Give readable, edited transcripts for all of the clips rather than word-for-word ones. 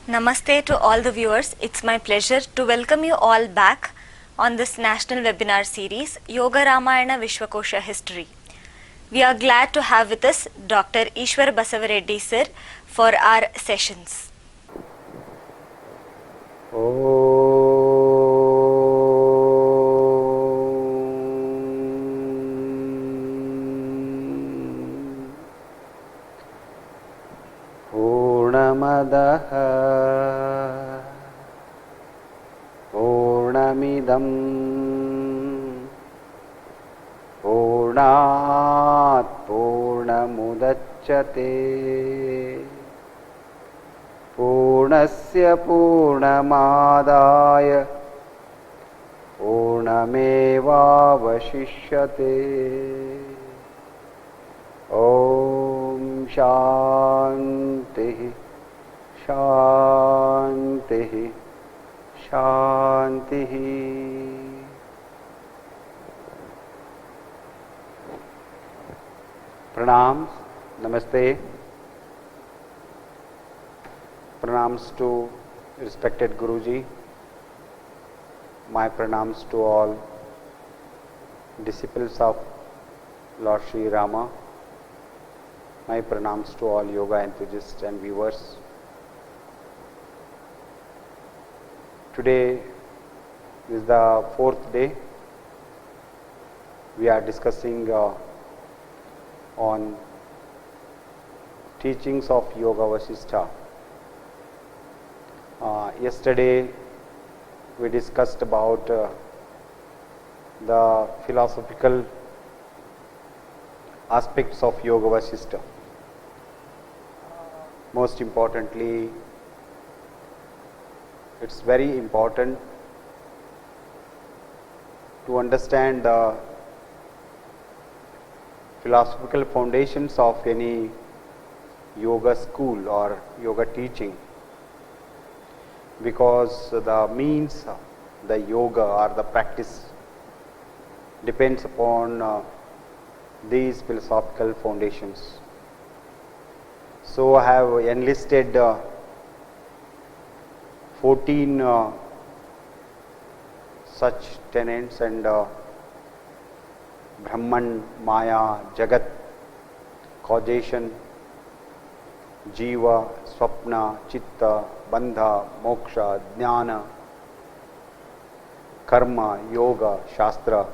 Namaste to all the viewers. It's my pleasure to welcome you all back on this national webinar series, Yoga Ramayana Vishwakosha History. We are glad to have with us Dr. Ishwar Basavareddy sir for our sessions. पूर्णमदः पूर्णमिदं पूर्णात् पूर्णमुदच्यते पूर्णस्य पूर्णमादाय पूर्णमेवावशिष्यते। ॐ शान्तिः शान्तिः शान्तिः। प्रणाम, नमस्ते. Pranams to respected Guruji. My pranams to all disciples of Lord Sri Rama. My pranams to all yoga enthusiasts and viewers. Today is the fourth day. We are discussing on teachings of Yoga Vasishtha. Yesterday we discussed about the philosophical aspects of Yoga Vasishtha. Most importantly, it's very important to understand the philosophical foundations of any yoga school or yoga teaching, because the means, the yoga or the practice depends upon these philosophical foundations. So I have enlisted 14 such tenets, and Brahman, Maya, Jagat, causation, Jiva, Swapna, Chitta, Bandha, Moksha, Jnana, Karma, Yoga, Shastra,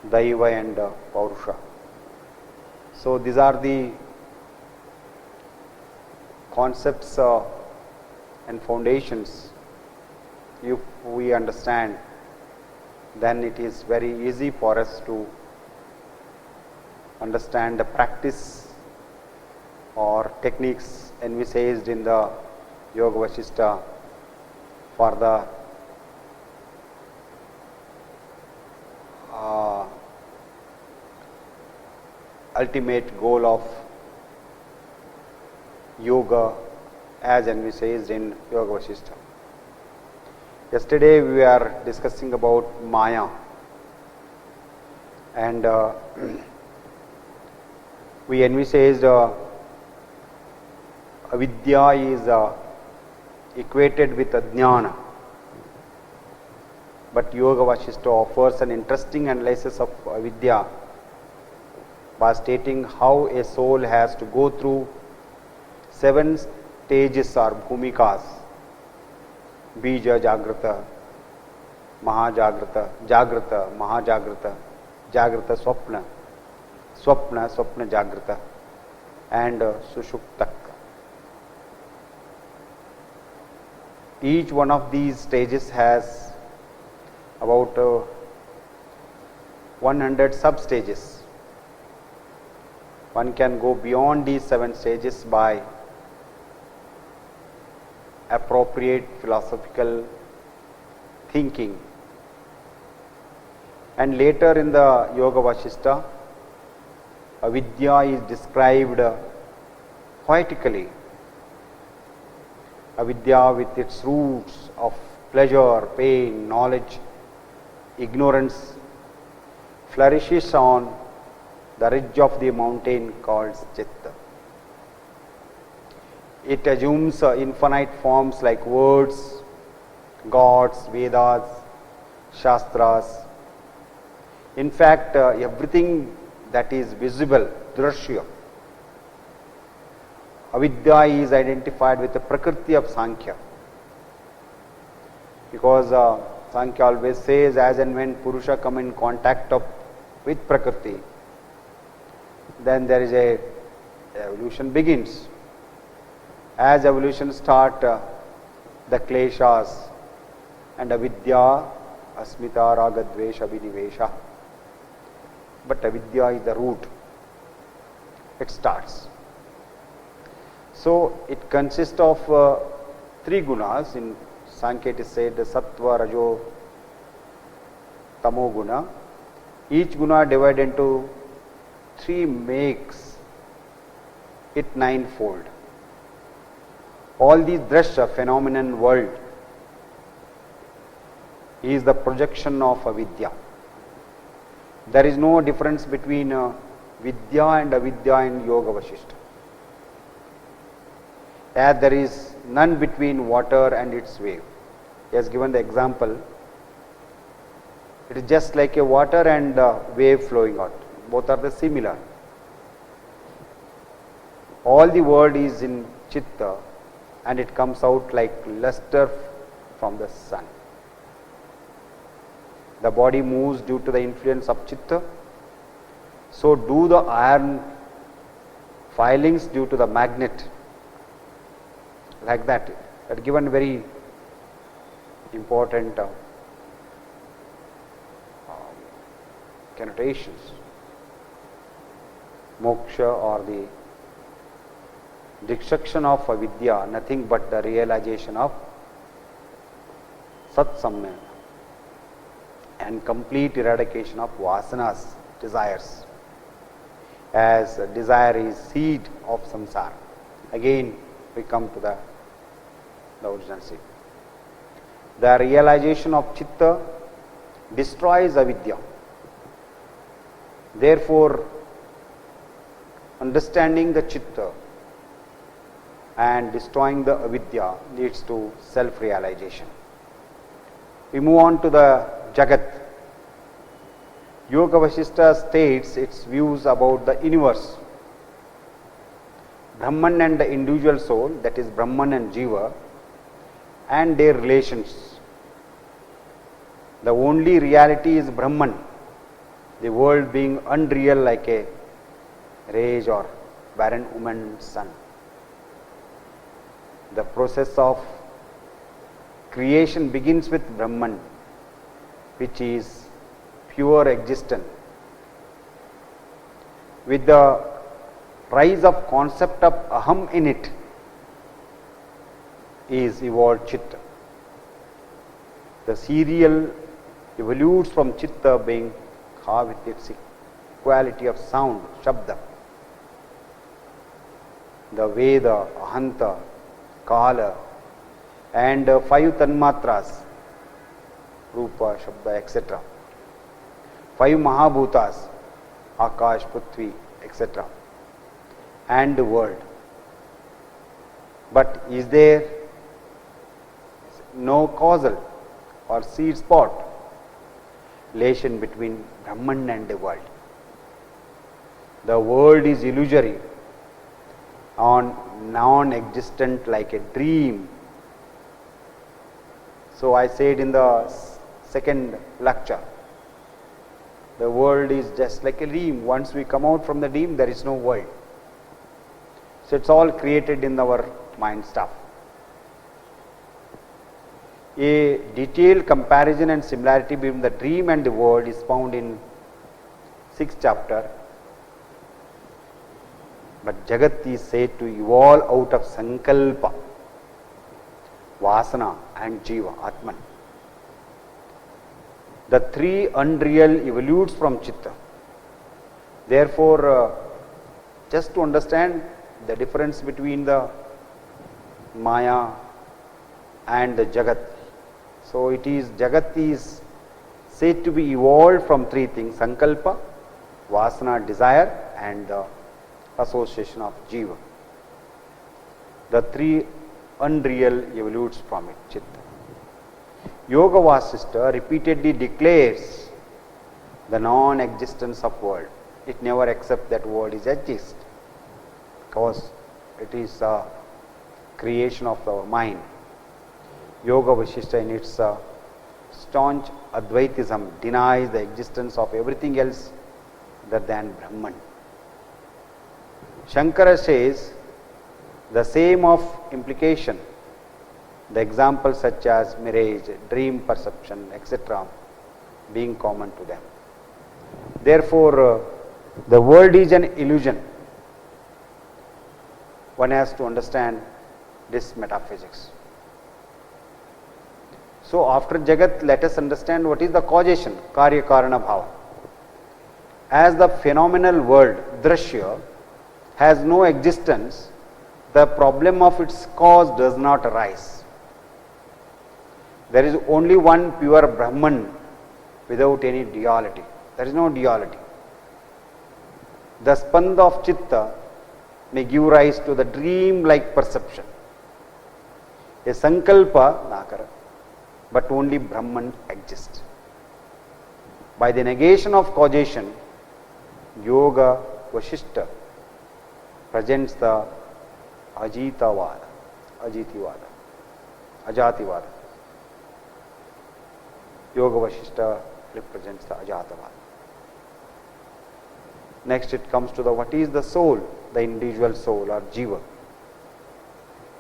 Daiva and Paurusha. So these are the concepts and foundations. If we understand, then it is very easy for us to understand the practice or techniques envisaged in the Yoga Vasishtha for the ultimate goal of yoga as envisaged in Yoga Vasishtha. Yesterday we are discussing about Maya, and we envisaged avidya is equated with jnana, but Yoga Vasishtha offers an interesting analysis of avidya by stating how a soul has to go through 7 stages or bhumikas: Bija, Jagrata, Mahajagrata, Jagrata, Mahajagrata, Jagrata, Swapna, Swapna, Swapna Jagrata, and Sushuptak. Each one of these stages has about 100 sub-stages. One can go beyond these 7 stages by appropriate philosophical thinking. And later in the Yoga Vasishtha, avidya is described poetically. Avidya, with its roots of pleasure, pain, knowledge, ignorance, flourishes on the ridge of the mountain called Chitta. It assumes infinite forms like words, gods, Vedas, Shastras. In fact, everything that is visible, drashya, avidya is identified with the prakriti of Sankhya. Because Sankhya always says, as and when Purusha come in contact with Prakriti, then there is evolution begins. As evolution start, the kleshas and avidya, asmita, raga, dvesha, abhinivesha. But avidya is the root. It starts. So it consists of three gunas. In Sankhya it is said sattva, rajo, tamo guna. Each guna divided into three makes it ninefold. All these drashya, phenomenon world, is the projection of avidya. There is no difference between vidya and avidya in Yoga Vasishtha. As there is none between water and its wave. He has given the example. It is just like a water and wave flowing out. Both are the similar. All the world is in chitta and it comes out like luster from the sun. The body moves due to the influence of chitta. So do the iron filings due to the magnet. Like that. That given very important connotations. Moksha or the destruction of avidya, nothing but the realization of sat samya and complete eradication of vasanas, desires. As desire is seed of samsara. Again we come to the original seed. The realization of chitta destroys avidya. Therefore, understanding the chitta and destroying the avidya leads to self-realization. We move on to the Jagat. Yoga Vasishtha states its views about the universe. Brahman and the individual soul, that is Brahman and Jiva, and their relations. The only reality is Brahman, the world being unreal like a rage or barren woman's son. The process of creation begins with Brahman, which is pure existence. With the rise of concept of aham in it is evolved chitta. The serial evolutes from chitta being kha with its quality of sound, shabda. The Veda, Ahanta, Kala and 5 Tanmatras, Rupa, Shabda, etc. 5 Mahabhutas, Akash, Prithvi, etc. and the world. But is there no causal or seed spot relation between Brahman and the world? The world is illusory on non-existent like a dream. So I said in the second lecture, the world is just like a dream. Once we come out from the dream, there is no world. So it's all created in our mind stuff. A detailed comparison and similarity between the dream and the world is found in 6th chapter. But Jagat is said to evolve out of Sankalpa, Vasana and Jiva, Atman. The three unreal evolutes from Chitta. Therefore, just to understand the difference between the Maya and the Jagat. So it is, Jagat is said to be evolved from three things: Sankalpa, Vasana, desire, and the association of Jiva. the three unreal evolutes from it, Chitta. Yoga Vasishtha repeatedly declares the non-existence of world. It never accepts that world is exist, because it is a creation of our mind. Yoga Vasishtha in its staunch Advaitism denies the existence of everything else other than Brahman. Shankara says the same of implication. The examples such as mirage, dream perception, etc. being common to them. Therefore, the world is an illusion. One has to understand this metaphysics. So, after Jagat, let us understand what is the causation, Karya Karana Bhava. As the phenomenal world, Drashya, has no existence, the problem of its cause does not arise. There is only one pure Brahman without any duality. There is no duality. The spanda of Chitta may give rise to the dream-like perception. A sankalpa, nakara, but only Brahman exists. By the negation of causation, Yoga Vasishtha presents the Ajitivada. Yoga Vasishtha represents the Ajatavada. Next it comes to the what is the soul, the individual soul or Jiva.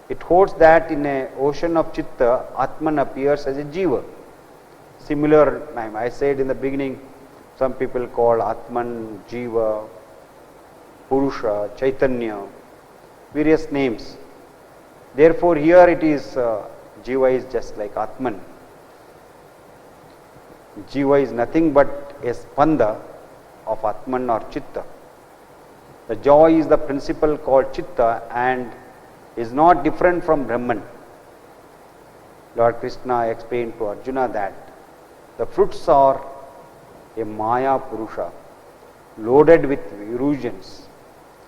It holds that in an ocean of Chitta, Atman appears as a Jiva. Similar name, I said in the beginning, some people call Atman, Jiva, Purusha, Chaitanya, various names. Therefore, here it is, Jiva is just like Atman. Jiva is nothing but a spanda of Atman or Chitta. The joy is the principle called Chitta and is not different from Brahman. Lord Krishna explained to Arjuna that the fruits are a Maya Purusha loaded with illusions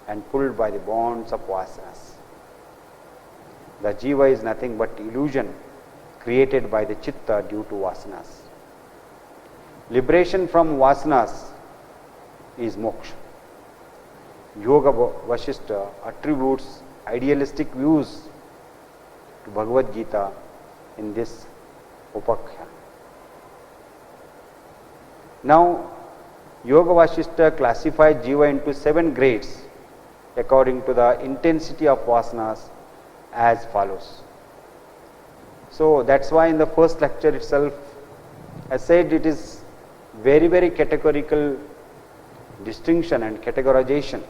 and pulled by the bonds of vasanas. The Jiva is nothing but illusion created by the Chitta due to vasanas. Liberation from vasanas is moksha. Yoga Vasishtha attributes idealistic views to Bhagavad Gita in this upakhyan. Now, Yoga Vasishtha classifies Jiva into 7 grades according to the intensity of vasanas as follows. So, that is why in the first lecture itself I said it is very categorical distinction and categorization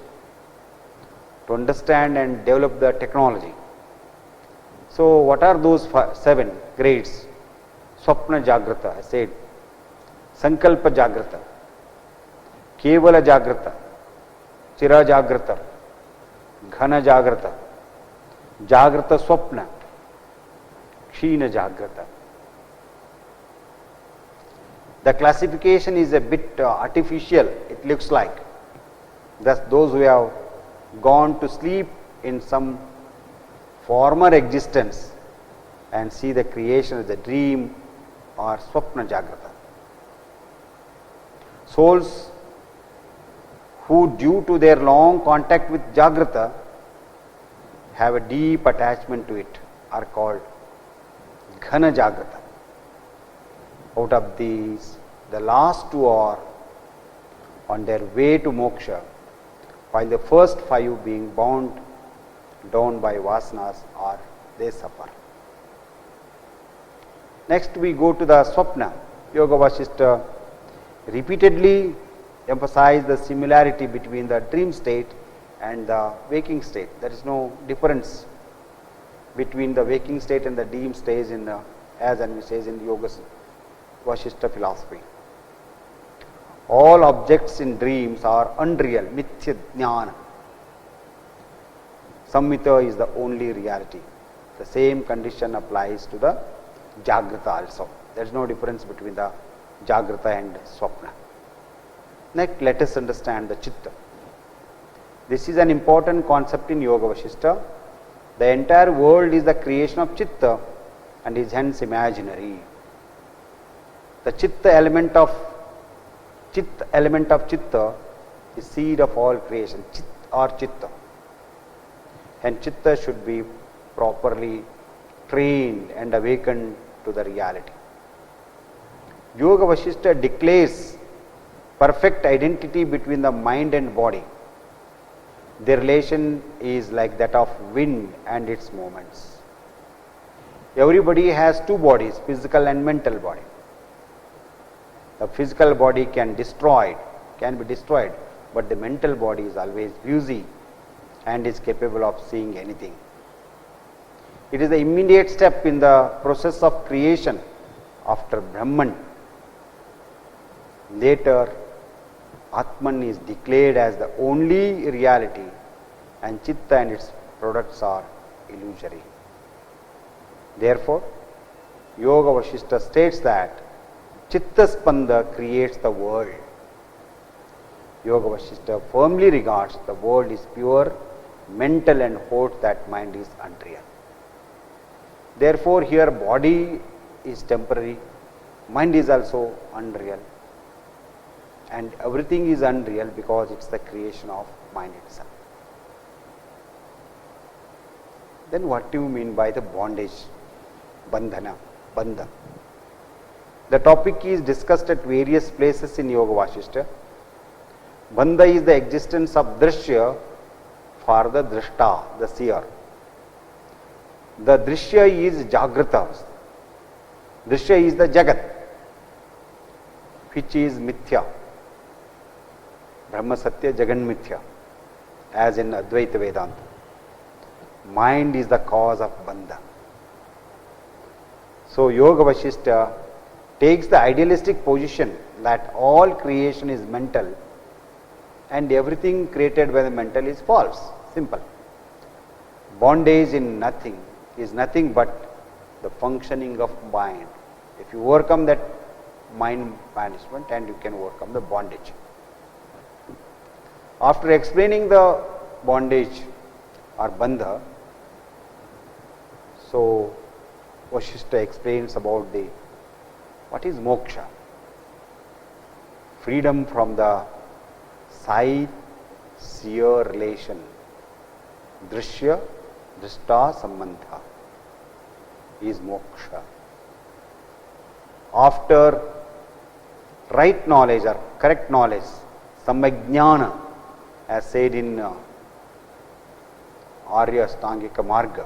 to understand and develop the technology. So, what are those 7 grades? Swapna Jagrata, I said, Sankalpa Jagrata, Kevala Jagrata, Chira Jagrata, Ghana Jagrata, Jagrata Swapna, Kshina Jagrata. The classification is a bit artificial, it looks like. Thus, those who have gone to sleep in some former existence and see the creation as a dream or Swapna Jagrata. Souls who due to their long contact with Jagrata have a deep attachment to it are called Ghana Jagrata. Out of these, the last 2 are on their way to moksha, while the first 5 being bound down by vasanas or they suffer. Next we go to the Swapna. Yoga Vasishtha repeatedly emphasize the similarity between the dream state and the waking state. There is no difference between the waking state and the dream stage in the, as and says in Yoga Vasishtha philosophy. All objects in dreams are unreal, mithya jnana. Samvita is the only reality. The same condition applies to the Jagrata also. There is no difference between the Jagrata and Swapna. Next, let us understand the Chitta. This is an important concept in Yoga Vasishtha. The entire world is the creation of Chitta and is hence imaginary. The Chitta element of Chitta is seed of all creation, Chit or Chitta. And Chitta should be properly trained and awakened to the reality. Yoga Vasishtha declares perfect identity between the mind and body. Their relation is like that of wind and its movements. Everybody has two bodies, physical and mental body. The physical body can be destroyed, but the mental body is always busy and is capable of seeing anything. It is the immediate step in the process of creation after Brahman. Later, Atman is declared as the only reality and Chitta and its products are illusory. Therefore, Yoga Vasishtha states that Chitta Spanda creates the world. Yoga Vasishtha firmly regards the world is pure, mental and holds that mind is unreal. Therefore, here body is temporary, mind is also unreal, and everything is unreal because it's the creation of mind itself. Then what do you mean by the bondage? Bandhana, bandha. The topic is discussed at various places in Yoga Vasishtha. Bandha is the existence of drishya for the drishta, the seer. The drishya is jagrata. Drishya is the jagat, which is mithya. Brahma Satya, Jagan Mithya, as in Advaita Vedanta. Mind is the cause of bandha. So Yoga Vasishtha takes the idealistic position that all creation is mental and everything created by the mental is false. Simple. Bondage in nothing is nothing but the functioning of mind. If you overcome that mind banishment, and you can overcome the bondage. After explaining the bondage or bandha, so Vasishtha explains about what is moksha. Freedom from the sight seer relation, drishya drishta sambandha is moksha. After right knowledge or correct knowledge, samajnana, as said in Arya Ashtangika Marga,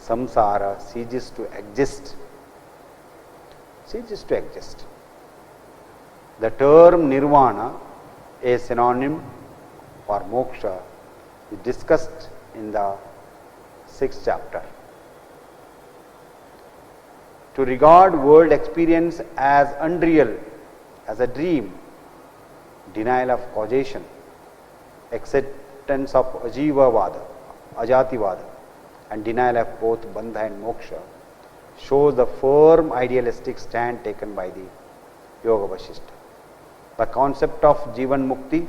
samsara ceases to exist. Ceases to exist. The term nirvana, a synonym for moksha, is discussed in the 6th chapter. To regard world experience as unreal, as a dream, denial of causation, acceptance of ajivavada, ajativada, and denial of both bandha and moksha shows the firm idealistic stand taken by the Yoga Vasishtha. The concept of Jivan Mukti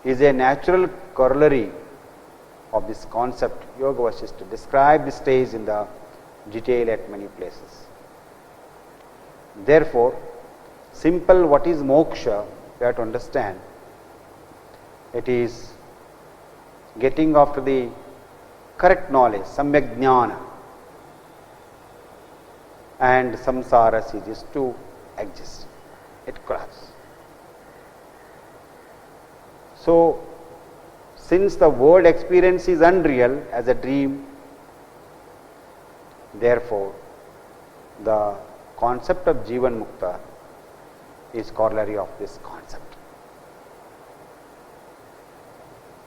is a natural corollary of this concept. Yoga Vasishtha described the stage in the detail at many places. Therefore, simple what is moksha, we have to understand. It is getting after the correct knowledge, samyak jnana, and samsara ceases to exist. It collapses. So, since the world experience is unreal as a dream, therefore, the concept of Jivan Mukta is corollary of this concept.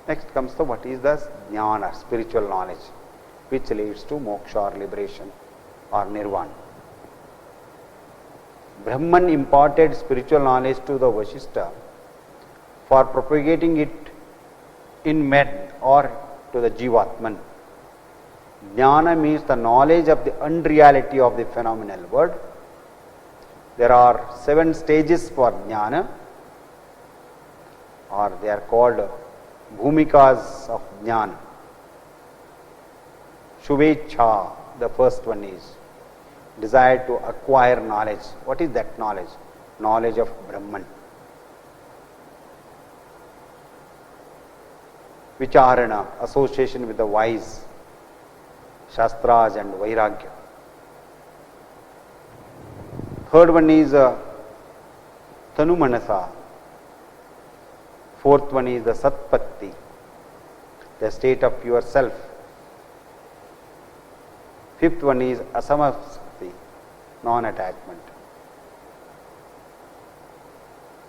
Next comes the what is the jnana, spiritual knowledge, which leads to moksha or liberation or nirvana. Brahman imparted spiritual knowledge to the Vasishtha for propagating it in men or to the Jivatman. Jnana means the knowledge of the unreality of the phenomenal world. There are 7 stages for jnana, or they are called bhumikas of jnana. Shubhecha, the first one is desire to acquire knowledge. What is that knowledge? Knowledge of Brahman. Vicharana, association with the wise, Shastras and Vairagya. Third one is Tanumanasa. Fourth one is the Satpatti, the state of pure self. Fifth one is Asamasakti, non-attachment.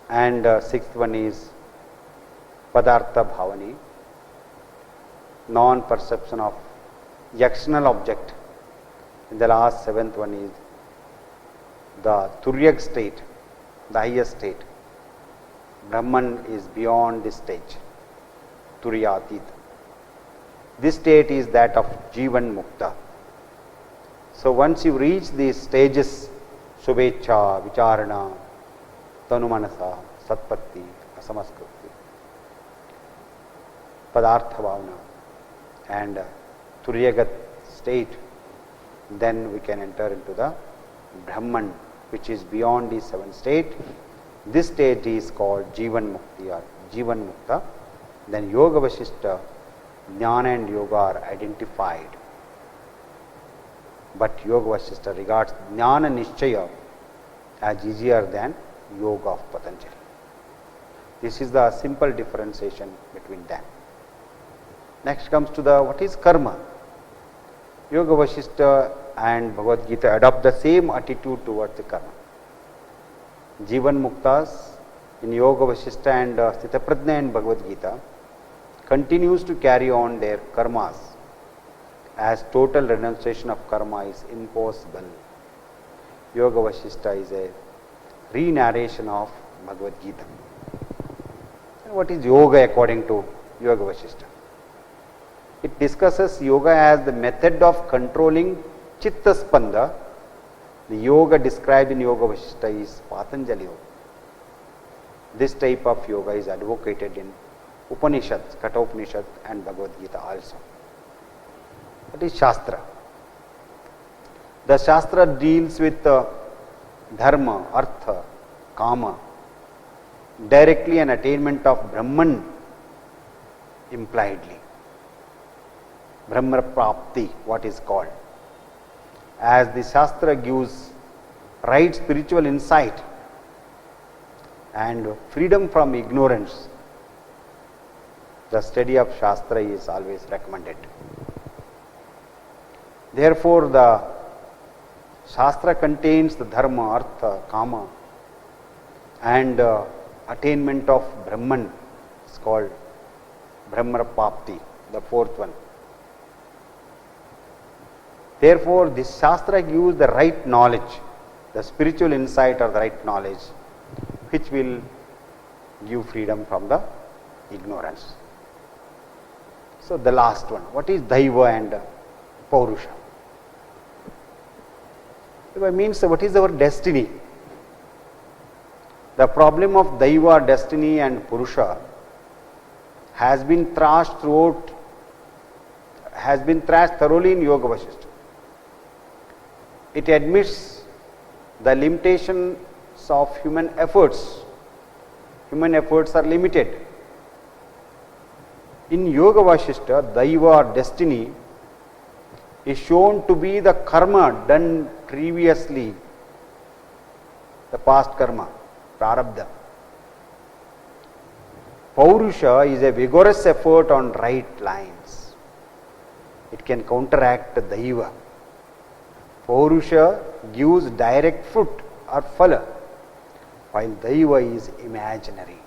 And sixth one is Padartha Bhavani, non-perception of external object. And the last seventh one is the Turyag state, the highest state. Brahman is beyond this stage, Turyatit. This state is that of Jivan Mukta. So once you reach these stages, Shubhecha, Vicharana, Tanumanasa, Satpatti, Asamaskruti, Padartha Bhavana and Turyagat state, then we can enter into the Brahman, which is beyond these seven states. This state is called Jivan Mukti or Jivan Mukta. Then Yoga Vasishtha, Jnana and Yoga are identified. But Yoga Vasishtha regards Jnana Nishchaya as easier than Yoga of Patanjali. This is the simple differentiation between them. Next comes to the what is karma. Yoga Vasishtha and Bhagavad Gita adopt the same attitude towards the karma. Jivan Muktas in Yoga Vasishtha and Sthitaprajna and Bhagavad Gita continues to carry on their karmas, as total renunciation of karma is impossible. Yoga Vasishtha is a re-narration of Bhagavad Gita. What is yoga according to Yoga Vasishtha? It discusses yoga as the method of controlling Chitta Spanda. The yoga described in Yoga Vasishtha is Patanjali Yoga. This type of yoga is advocated in Upanishads, Katha Upanishad and Bhagavad Gita also. That is Shastra. The Shastra deals with Dharma, Artha, Kama, directly an attainment of Brahman impliedly. Brahma Prapti, what is called. As the Shastra gives right spiritual insight and freedom from ignorance, the study of Shastra is always recommended. Therefore, the Shastra contains the Dharma, Artha, Kama and attainment of Brahman is called Brahma Prapti, the fourth one. Therefore, this Shastra gives the right knowledge, the spiritual insight or the right knowledge, which will give freedom from the ignorance. So, the last one, what is Daiva and Paurusha? Daiva means what is our destiny. The problem of Daiva, destiny and Purusha has been thrashed thoroughly in Yoga Vasishtha. It admits the limitations of human efforts. Human efforts are limited. In Yoga Vasishtha, Daiva or destiny is shown to be the karma done previously, the past karma, prarabdha. Paurusha is a vigorous effort on right lines. It can counteract Daiva. Paurusha gives direct fruit or phala, while Daiva is imaginary.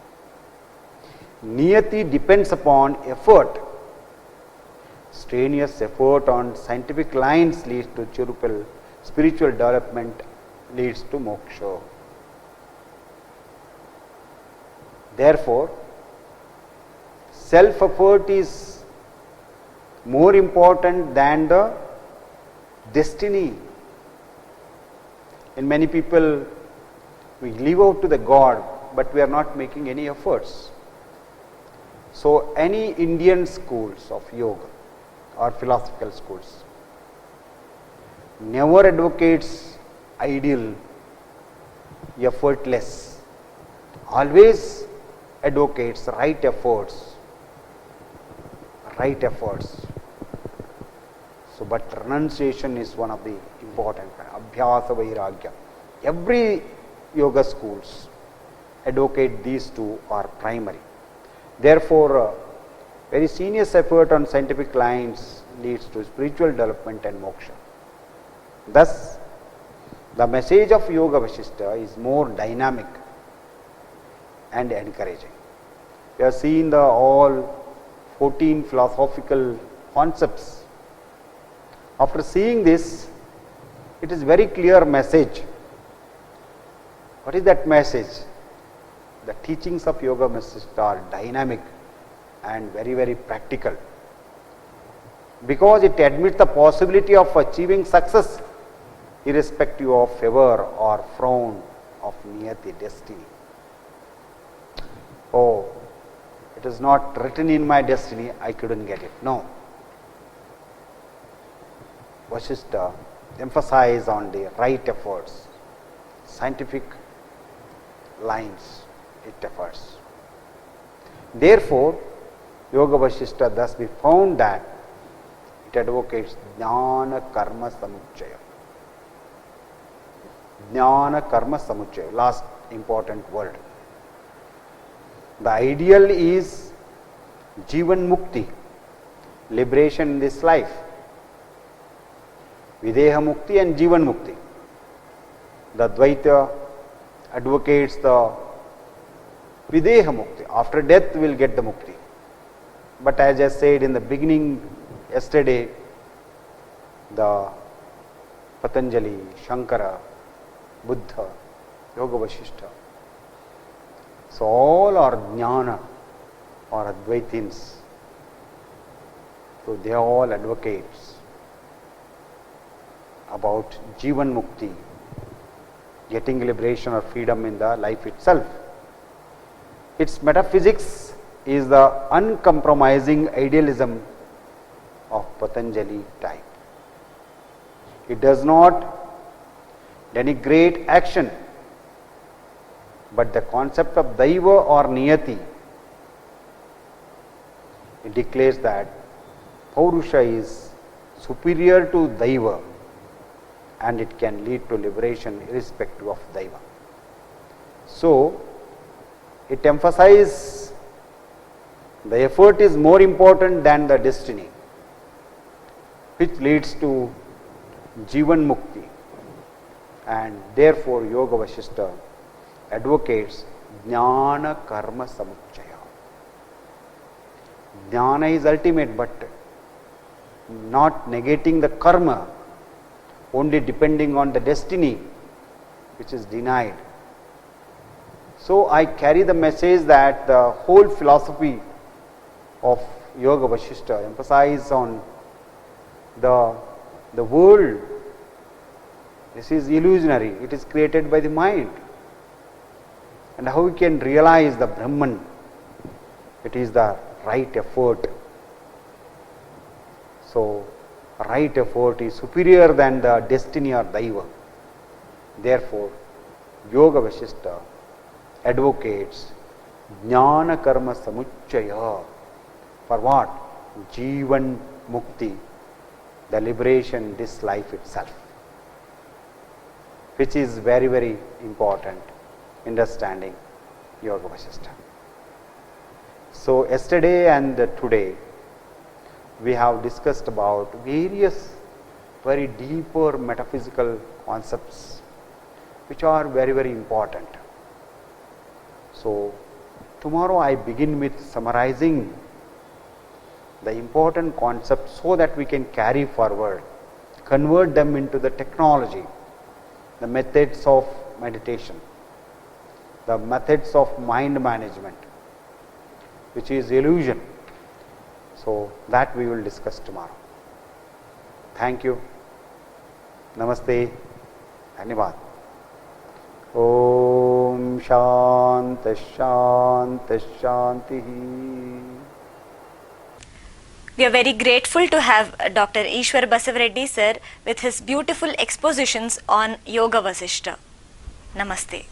Niyati depends upon effort. Strenuous effort on scientific lines leads to spiritual development, leads to moksha. Therefore, self-effort is more important than the destiny. In many people, we live out to the God, but we are not making any efforts. So, any Indian schools of yoga or philosophical schools never advocates ideal, effortless, always advocates right efforts, right efforts. So, but renunciation is one of the important, abhyasa vairagya. Every yoga schools advocate these two are primary. Therefore, very serious effort on scientific lines leads to spiritual development and moksha. Thus, the message of Yoga Vasishtha is more dynamic and encouraging. We have seen the all 14 philosophical concepts. After seeing this, it is very clear message. What is that message? The teachings of Yoga Vasishtha are dynamic and very, very practical, because it admits the possibility of achieving success irrespective of favor or frown of niyati, destiny. Oh, it is not written in my destiny, I couldn't get it. No. Vasishtha emphasize on the right efforts, scientific lines it efforts. Therefore, Yoga Vasishtha thus we found that it advocates Jnana Karma Samuchaya. Jnana Karma Samuchaya, last important word. The ideal is Jivan Mukti, liberation in this life. Videha Mukti and Jivan Mukti. The Dvaita advocates the Videha Mukti. After death we will get the Mukti. But as I said in the beginning yesterday, the Patanjali, Shankara, Buddha, Yoga Vasishtha, so all are Jnana or Advaitins. So they are all advocates about Jivan Mukti, getting liberation or freedom in the life itself. Its metaphysics is the uncompromising idealism of Patanjali type. It does not denigrate action, but the concept of Daiva or Niyati, it declares that Paurusha is superior to Daiva and it can lead to liberation irrespective of Daiva. So, it emphasizes the effort is more important than the destiny, which leads to Jivan Mukti, and therefore Yoga Vasishtha advocates Jnana Karma Samuchaya. Jnana is ultimate, but not negating the karma, only depending on the destiny, which is denied. So, I carry the message that the whole philosophy of Yoga Vasishtha emphasizes on the world. This is illusionary, it is created by the mind. And how we can realize the Brahman? It is the right effort. So, right effort is superior than the destiny or Daiva. Therefore, Yoga Vasishtha advocates Jnana Karma Samuchaya. For what? Jivan Mukti, the liberation in this life itself, which is very, very important understanding Yoga Vasishtha. So, yesterday and today we have discussed about various very deeper metaphysical concepts which are very, very important. So, tomorrow I begin with summarizing the important concepts so that we can carry forward, convert them into the technology, the methods of meditation, the methods of mind management, which is illusion. So, that we will discuss tomorrow. Thank you. Namaste. Dhanyavad. Om Shanti Shanti Shanti. We are very grateful to have Dr. Ishwar Basavareddy sir with his beautiful expositions on Yoga Vasishta. Namaste.